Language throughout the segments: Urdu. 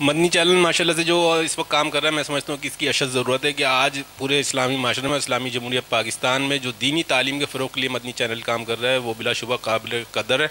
مدنی چینل ماشاءاللہ سے جو اس وقت کام کر رہا ہے، میں سمجھتا ہوں کہ اس کی اشد ضرورت ہے کہ آج پورے اسلامی معاشرے میں، اسلامی جمہوریہ پاکستان میں جو دینی تعلیم کے فروغ کے لیے مدنی چینل کام کر رہا ہے وہ بلا شبہ قابل قدر ہے۔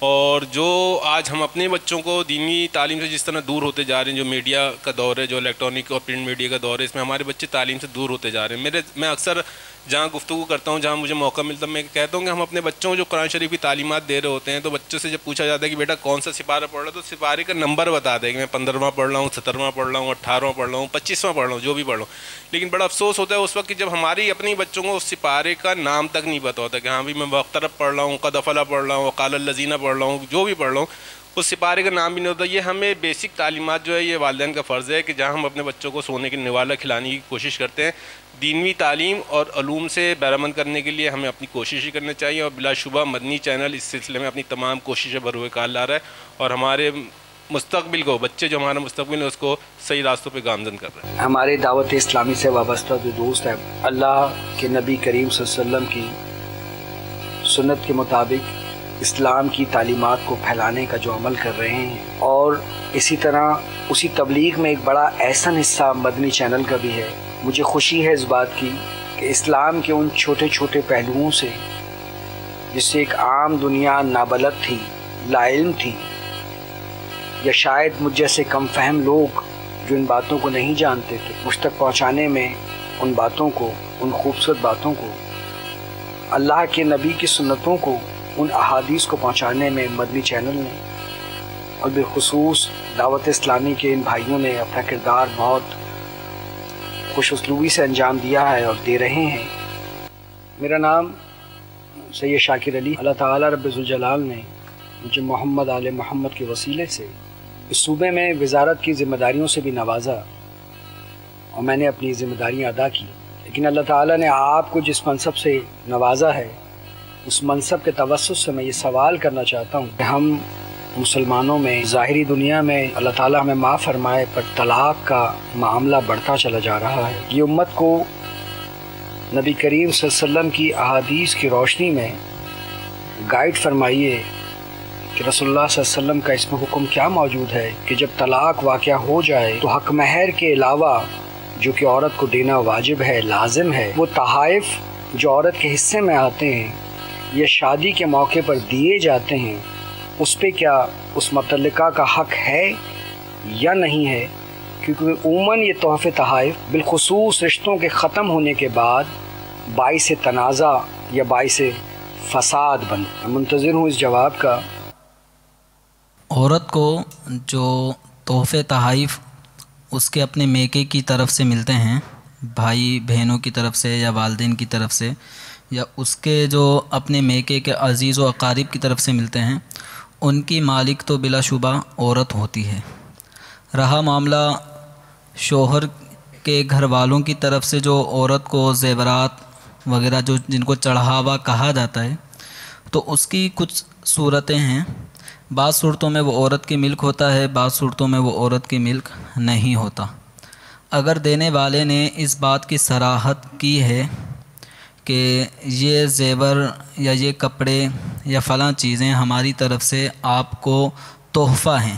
اور جو آج ہم اپنے بچوں کو دینی تعلیم سے جس طرح دور ہوتے جا رہے ہیں، جو میڈیا کا دور ہے، جو الیکٹرانک اور پرنٹ میڈیا کا دور ہے، اس میں ہمارے بچے تعلیم سے دور ہوتے جا رہے ہیں۔ میں اکثر جہاں گفتگو کرتا ہوں، جہاں مجھے موقع ملتا ہے، میں کہتا ہوں کہ ہم اپنے بچوں کو جو قرآن شریف کی تعلیمات دے رہے ہوتے ہیں تو بچوں سے جب پوچھا جاتا ہے کہ بیٹا کون سا سپارہ پڑھ رہا ہے، تو سپارے کا نمبر بتا دے کہ میں 15واں پڑھ رہا ہوں، 17واں پڑھ رہا ہوں، 18واں پڑھ رہا ہوں، 25واں پڑھ رہا ہوں، جو بھی پڑھ رہا ہوں۔ لیکن بڑا افسوس ہوتا ہے اس وقت کہ جب ہماری اپنی بچوں کو اس سپارے کا نام تک نہیں پتہ ہوتا کہ ہاں بھی میں واقترب پڑھ رہا ہوں، قد افلح پڑھ رہا ہوں، وقال الذین پڑھ رہا ہوں، جو بھی پڑھ رہا ہوں، اس سپارے کا نام بھی نہیں ہوتا۔ یہ ہمیں بیسک تعلیمات جو ہے یہ والدین کا فرض ہے کہ جہاں ہم اپنے بچوں کو سونے کے نوالا کھلانے کی کوشش کرتے ہیں، دینوی تعلیم اور علوم سے بہرمند کرنے کے لیے ہمیں اپنی کوشش ہی کرنی چاہیے، اور بلا شبہ مدنی چینل اس سلسلے میں اپنی تمام کوششیں بروئے کار لا رہا ہے اور ہمارے مستقبل کو، بچے جو ہمارا مستقبل ہے اس کو صحیح راستوں پہ گامزن کر رہے ہیں۔ ہمارے دعوت اسلامی سے وابستہ جو دوست ہیں، اللہ کے نبی کریم صلی اللہ علیہ وسلم کی سنت کے مطابق اسلام کی تعلیمات کو پھیلانے کا جو عمل کر رہے ہیں، اور اسی طرح اسی تبلیغ میں ایک بڑا احسن حصہ مدنی چینل کا بھی ہے۔ مجھے خوشی ہے اس بات کی کہ اسلام کے ان چھوٹے چھوٹے پہلوؤں سے جس سے ایک عام دنیا نابلد تھی، لا علم تھی، یا شاید مجھ جیسے کم فہم لوگ جو ان باتوں کو نہیں جانتے تھے، مجھ تک پہنچانے میں ان باتوں کو، ان خوبصورت باتوں کو، اللہ کے نبی کی سنتوں کو، ان احادیث کو پہنچانے میں مدنی چینل نے اور بالخصوص دعوت اسلامی کے ان بھائیوں نے اپنا کردار بہت خوش اسلوبی سے انجام دیا ہے اور دے رہے ہیں۔ میرا نام سید شاکر علی۔ اللہ تعالیٰ رب ذوالجلال نے مجھے محمد آل محمد کے وسیلے سے اس صوبے میں وزارت کی ذمہ داریوں سے بھی نوازا اور میں نے اپنی ذمہ داریاں ادا کی، لیکن اللہ تعالیٰ نے آپ کو جس منصب سے نوازا ہے، اس منصب کے توسط سے میں یہ سوال کرنا چاہتا ہوں کہ ہم مسلمانوں میں ظاہری دنیا میں اللہ تعالیٰ ہمیں معاف فرمائے، پر طلاق کا معاملہ بڑھتا چلا جا رہا ہے۔ یہ امت کو نبی کریم صلی اللہ علیہ وسلم کی احادیث کی روشنی میں گائیڈ فرمائیے کہ رسول اللہ صلی اللہ علیہ وسلم کا اس میں حکم کیا موجود ہے کہ جب طلاق واقع ہو جائے تو حق مہر کے علاوہ جو کہ عورت کو دینا واجب ہے، لازم ہے، وہ تحائف جو عورت کے حصے میں آتے ہیں یا شادی کے موقع پر دیے جاتے ہیں، اس پہ کیا اس متعلقہ کا حق ہے یا نہیں ہے؟ کیونکہ عموماً یہ تحفے تحائف بالخصوص رشتوں کے ختم ہونے کے بعد باعث تنازع یا باعث فساد بن۔ میں منتظر ہوں اس جواب کا۔ عورت کو جو تحفے تحائف اس کے اپنے میکے کی طرف سے ملتے ہیں، بھائی بہنوں کی طرف سے یا والدین کی طرف سے، یا اس کے جو اپنے میکے کے عزیز و اقارب کی طرف سے ملتے ہیں، ان کی مالک تو بلا شبہ عورت ہوتی ہے۔ رہا معاملہ شوہر کے گھر والوں کی طرف سے جو عورت کو زیورات وغیرہ جو جن کو چڑھاوا کہا جاتا ہے، تو اس کی کچھ صورتیں ہیں۔ بعض صورتوں میں وہ عورت کی ملک ہوتا ہے، بعض صورتوں میں وہ عورت کی ملک نہیں ہوتا۔ اگر دینے والے نے اس بات کی صراحت کی ہے کہ یہ زیور یا یہ کپڑے یا فلاں چیزیں ہماری طرف سے آپ کو تحفہ ہیں،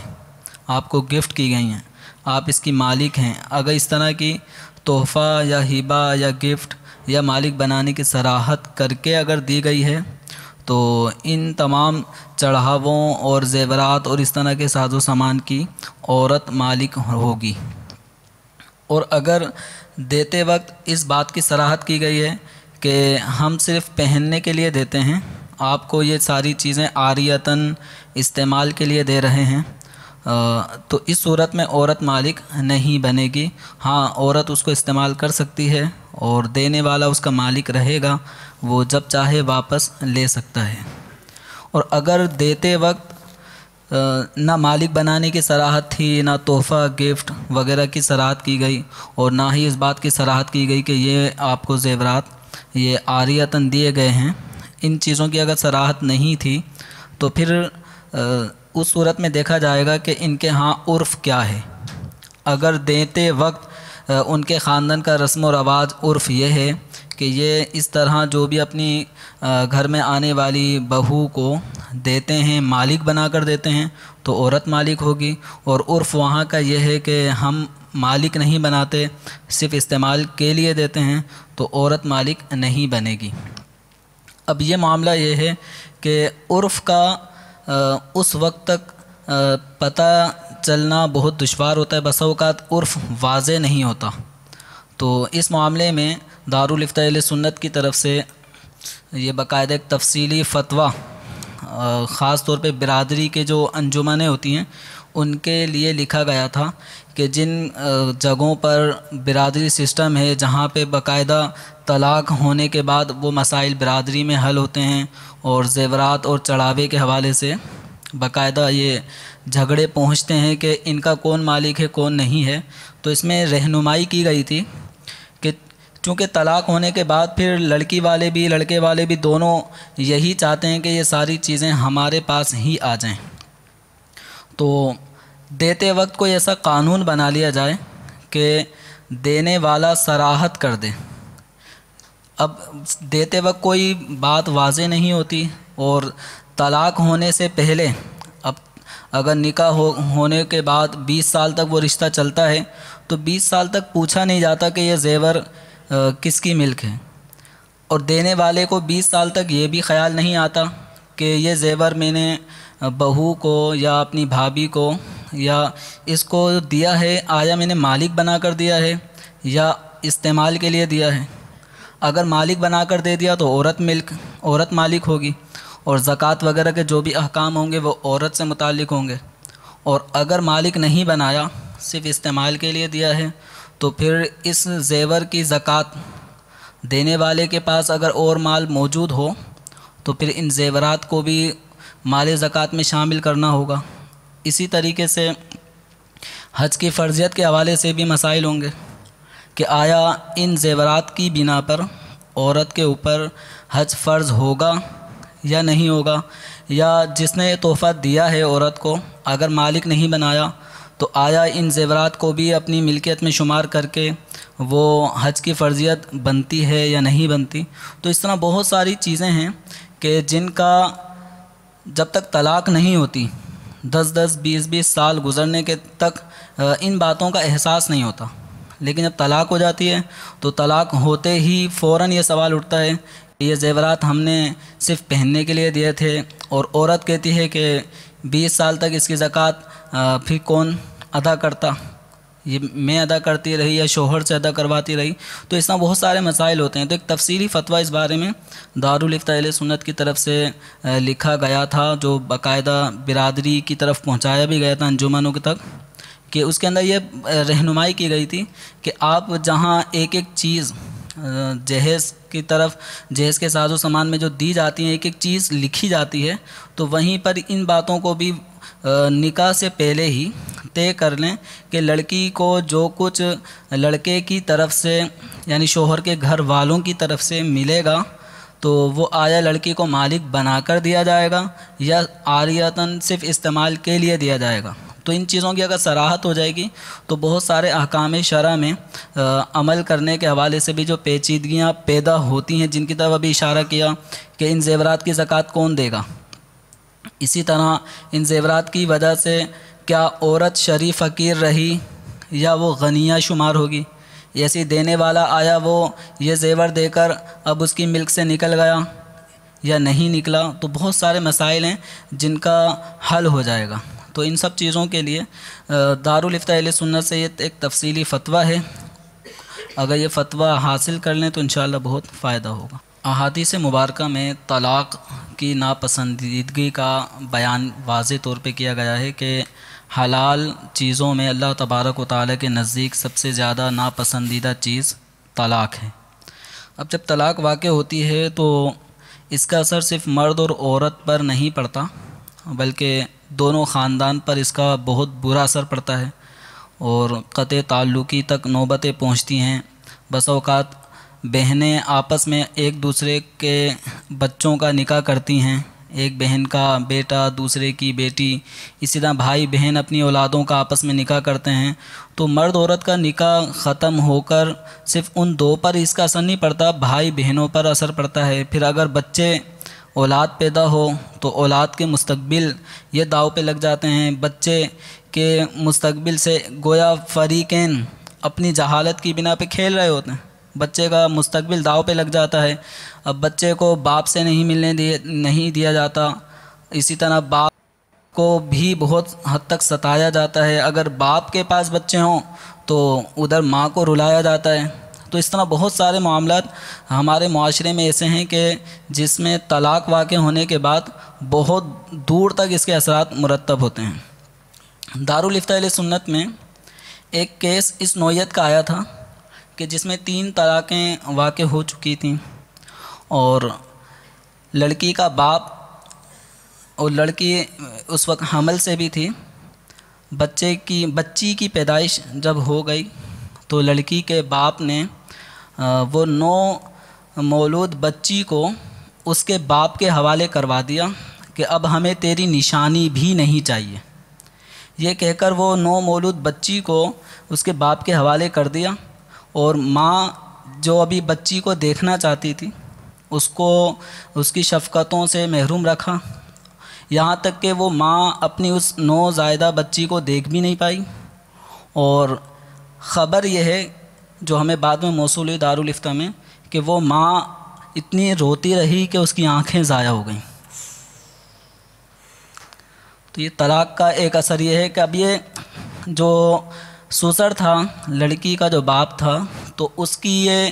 آپ کو گفٹ کی گئی ہیں، آپ اس کی مالک ہیں، اگر اس طرح کی تحفہ یا ہبہ یا گفٹ یا مالک بنانے کی صراحت کر کے اگر دی گئی ہے تو ان تمام چڑھاووں اور زیورات اور اس طرح کے ساز و سامان کی عورت مالک ہوگی۔ اور اگر دیتے وقت اس بات کی صراحت کی گئی ہے کہ ہم صرف پہننے کے لیے دیتے ہیں، آپ کو یہ ساری چیزیں عاریتاً استعمال کے لیے دے رہے ہیں، تو اس صورت میں عورت مالک نہیں بنے گی۔ ہاں، عورت اس کو استعمال کر سکتی ہے اور دینے والا اس کا مالک رہے گا، وہ جب چاہے واپس لے سکتا ہے۔ اور اگر دیتے وقت نہ مالک بنانے کی صراحت تھی، نہ تحفہ گفٹ وغیرہ کی صراحت کی گئی، اور نہ ہی اس بات کی صراحت کی گئی کہ یہ آپ کو زیورات یہ عاریتاً دیے گئے ہیں، ان چیزوں کی اگر صراحت نہیں تھی تو پھر اس صورت میں دیکھا جائے گا کہ ان کے ہاں عرف کیا ہے۔ اگر دیتے وقت ان کے خاندان کا رسم و رواج عرف یہ ہے کہ یہ اس طرح جو بھی اپنی گھر میں آنے والی بہو کو دیتے ہیں مالک بنا کر دیتے ہیں تو عورت مالک ہوگی، اور عرف وہاں کا یہ ہے کہ ہم مالک نہیں بناتے، صرف استعمال کے لیے دیتے ہیں تو عورت مالک نہیں بنے گی۔ اب یہ معاملہ یہ ہے کہ عرف کا اس وقت تک پتہ چلنا بہت دشوار ہوتا ہے، بسا اوقات عرف واضح نہیں ہوتا، تو اس معاملے میں دارالفتاء اہل سنت کی طرف سے یہ باقاعدہ ایک تفصیلی فتویٰ خاص طور پہ برادری کے جو انجمنیں ہوتی ہیں ان کے لیے لکھا گیا تھا کہ جن جگہوں پر برادری سسٹم ہے جہاں پہ باقاعدہ طلاق ہونے کے بعد وہ مسائل برادری میں حل ہوتے ہیں اور زیورات اور چڑھاوے کے حوالے سے باقاعدہ یہ جھگڑے پہنچتے ہیں کہ ان کا کون مالک ہے کون نہیں ہے، تو اس میں رہنمائی کی گئی تھی کہ چونکہ طلاق ہونے کے بعد پھر لڑکی والے بھی لڑکے والے بھی دونوں یہی چاہتے ہیں کہ یہ ساری چیزیں ہمارے پاس ہی آ جائیں، تو دیتے وقت کوئی ایسا قانون بنا لیا جائے کہ دینے والا صراحت کر دے۔ اب دیتے وقت کوئی بات واضح نہیں ہوتی، اور طلاق ہونے سے پہلے اب اگر نکاح ہونے کے بعد 20 سال تک وہ رشتہ چلتا ہے تو 20 سال تک پوچھا نہیں جاتا کہ یہ زیور کس کی ملک ہے، اور دینے والے کو 20 سال تک یہ بھی خیال نہیں آتا کہ یہ زیور میں نے بہو کو یا اپنی بھابھی کو یا اس کو دیا ہے، آیا میں نے مالک بنا کر دیا ہے یا استعمال کے لیے دیا ہے۔ اگر مالک بنا کر دے دیا تو عورت مالک ہوگی، اور زکوٰۃ وغیرہ کے جو بھی احکام ہوں گے وہ عورت سے متعلق ہوں گے، اور اگر مالک نہیں بنایا صرف استعمال کے لیے دیا ہے تو پھر اس زیور کی زکوٰۃ دینے والے کے پاس اگر اور مال موجود ہو تو پھر ان زیورات کو بھی مال زکوٰۃ میں شامل کرنا ہوگا۔ اسی طریقے سے حج کی فرضیت کے حوالے سے بھی مسائل ہوں گے کہ آیا ان زیورات کی بنا پر عورت کے اوپر حج فرض ہوگا یا نہیں ہوگا، یا جس نے تحفہ دیا ہے عورت کو اگر مالک نہیں بنایا تو آیا ان زیورات کو بھی اپنی ملکیت میں شمار کر کے وہ حج کی فرضیت بنتی ہے یا نہیں بنتی۔ تو اس طرح بہت ساری چیزیں ہیں کہ جن کا جب تک طلاق نہیں ہوتی 10 20 سال گزرنے کے تک ان باتوں کا احساس نہیں ہوتا، لیکن جب طلاق ہو جاتی ہے تو طلاق ہوتے ہی فوراً یہ سوال اٹھتا ہے کہ یہ زیورات ہم نے صرف پہننے کے لیے دیے تھے، اور عورت کہتی ہے کہ 20 سال تک اس کی زکوٰۃ پھر کون ادا کرتا، یہ میں ادا کرتی رہی یا شوہر سے ادا کرواتی رہی۔ تو اس طرح بہت سارے مسائل ہوتے ہیں، تو ایک تفصیلی فتویٰ اس بارے میں دارالفتاء اہل سنت کی طرف سے لکھا گیا تھا، جو باقاعدہ برادری کی طرف پہنچایا بھی گیا تھا انجمنوں کے تک، کہ اس کے اندر یہ رہنمائی کی گئی تھی کہ آپ جہاں ایک ایک چیز جہیز کی طرف جہیز کے ساز و سامان میں جو دی جاتی ہیں ایک ایک چیز لکھی جاتی ہے، تو وہیں پر ان باتوں کو بھی نکاح سے پہلے ہی طے کر لیں کہ لڑکی کو جو کچھ لڑکے کی طرف سے یعنی شوہر کے گھر والوں کی طرف سے ملے گا تو وہ آیا لڑکی کو مالک بنا کر دیا جائے گا یا عاریتاً صرف استعمال کے لیے دیا جائے گا۔ تو ان چیزوں کی اگر صراحت ہو جائے گی تو بہت سارے احکام شرع میں عمل کرنے کے حوالے سے بھی جو پیچیدگیاں پیدا ہوتی ہیں، جن کی طرف ابھی اشارہ کیا کہ ان زیورات کی زکوٰۃ کون دے گا، اسی طرح ان زیورات کی وجہ سے کیا عورت شریف فقیر رہی یا وہ غنیہ شمار ہوگی، ایسی دینے والا آیا وہ یہ زیور دے کر اب اس کی ملک سے نکل گیا یا نہیں نکلا، تو بہت سارے مسائل ہیں جن کا حل ہو جائے گا۔ تو ان سب چیزوں کے لیے دارالفتاء اہل سنت سے یہ ایک تفصیلی فتویٰ ہے، اگر یہ فتویٰ حاصل کر لیں تو انشاءاللہ بہت فائدہ ہوگا۔ احادیث مبارکہ میں طلاق کی ناپسندیدگی کا بیان واضح طور پہ کیا گیا ہے کہ حلال چیزوں میں اللہ تبارک و تعالیٰ کے نزدیک سب سے زیادہ ناپسندیدہ چیز طلاق ہے۔ اب جب طلاق واقع ہوتی ہے تو اس کا اثر صرف مرد اور عورت پر نہیں پڑتا بلکہ دونوں خاندان پر اس کا بہت برا اثر پڑتا ہے اور قطع تعلقی تک نوبتیں پہنچتی ہیں۔ بس اوقات بہنیں آپس میں ایک دوسرے کے بچوں کا نکاح کرتی ہیں، ایک بہن کا بیٹا دوسرے کی بیٹی، اسی طرح بھائی بہن اپنی اولادوں کا آپس میں نکاح کرتے ہیں، تو مرد عورت کا نکاح ختم ہو کر صرف ان دو پر اس کا اثر نہیں پڑتا، بھائی بہنوں پر اثر پڑتا ہے۔ پھر اگر بچے اولاد پیدا ہو تو اولاد کے مستقبل یہ داؤ پہ لگ جاتے ہیں، بچے کے مستقبل سے گویا فریقین اپنی جہالت کی بنا پہ کھیل رہے ہوتے ہیں، بچے کا مستقبل داؤ پہ لگ جاتا ہے۔ اب بچے کو باپ سے نہیں دیا جاتا، اسی طرح باپ کو بھی بہت حد تک ستایا جاتا ہے، اگر باپ کے پاس بچے ہوں تو ادھر ماں کو رلایا جاتا ہے۔ تو اس طرح بہت سارے معاملات ہمارے معاشرے میں ایسے ہیں کہ جس میں طلاق واقع ہونے کے بعد بہت دور تک اس کے اثرات مرتب ہوتے ہیں۔ دارالافتاء اہل سنت میں ایک کیس اس نوعیت کا آیا تھا کہ جس میں 3 طلاقیں واقع ہو چکی تھیں، اور لڑکی کا باپ اور لڑکی اس وقت حمل سے بھی تھی، بچی کی پیدائش جب ہو گئی تو لڑکی کے باپ نے وہ نو مولود بچی کو اس کے باپ کے حوالے کروا دیا کہ اب ہمیں تیری نشانی بھی نہیں چاہیے، یہ کہہ کر وہ نو مولود بچی کو اس کے باپ کے حوالے کر دیا، اور ماں جو ابھی بچی کو دیکھنا چاہتی تھی اس کو اس کی شفقتوں سے محروم رکھا، یہاں تک کہ وہ ماں اپنی اس نوزائیدہ بچی کو دیکھ بھی نہیں پائی، اور خبر یہ ہے جو ہمیں بعد میں موصول ہوئی دارالافتاء میں کہ وہ ماں اتنی روتی رہی کہ اس کی آنکھیں ضائع ہو گئیں۔ تو یہ طلاق کا ایک اثر یہ ہے کہ اب یہ جو سسر تھا، لڑکی کا جو باپ تھا، تو اس کی یہ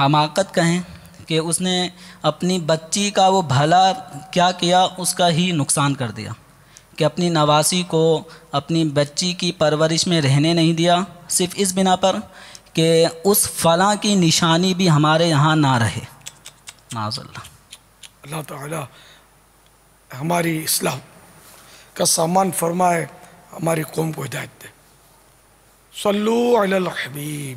حماقت کہیں کہ اس نے اپنی بچی کا وہ بھلا کیا کیا، اس کا ہی نقصان کر دیا، کہ اپنی نواسی کو اپنی بچی کی پرورش میں رہنے نہیں دیا، صرف اس بنا پر کہ اس فلاں کی نشانی بھی ہمارے یہاں نہ رہے، معاذ اللہ۔ اللہ تعالی ہماری اصلاح کا سامان فرمائے، ہماری قوم کو ہدایت دے۔ صلو علی الحبیب۔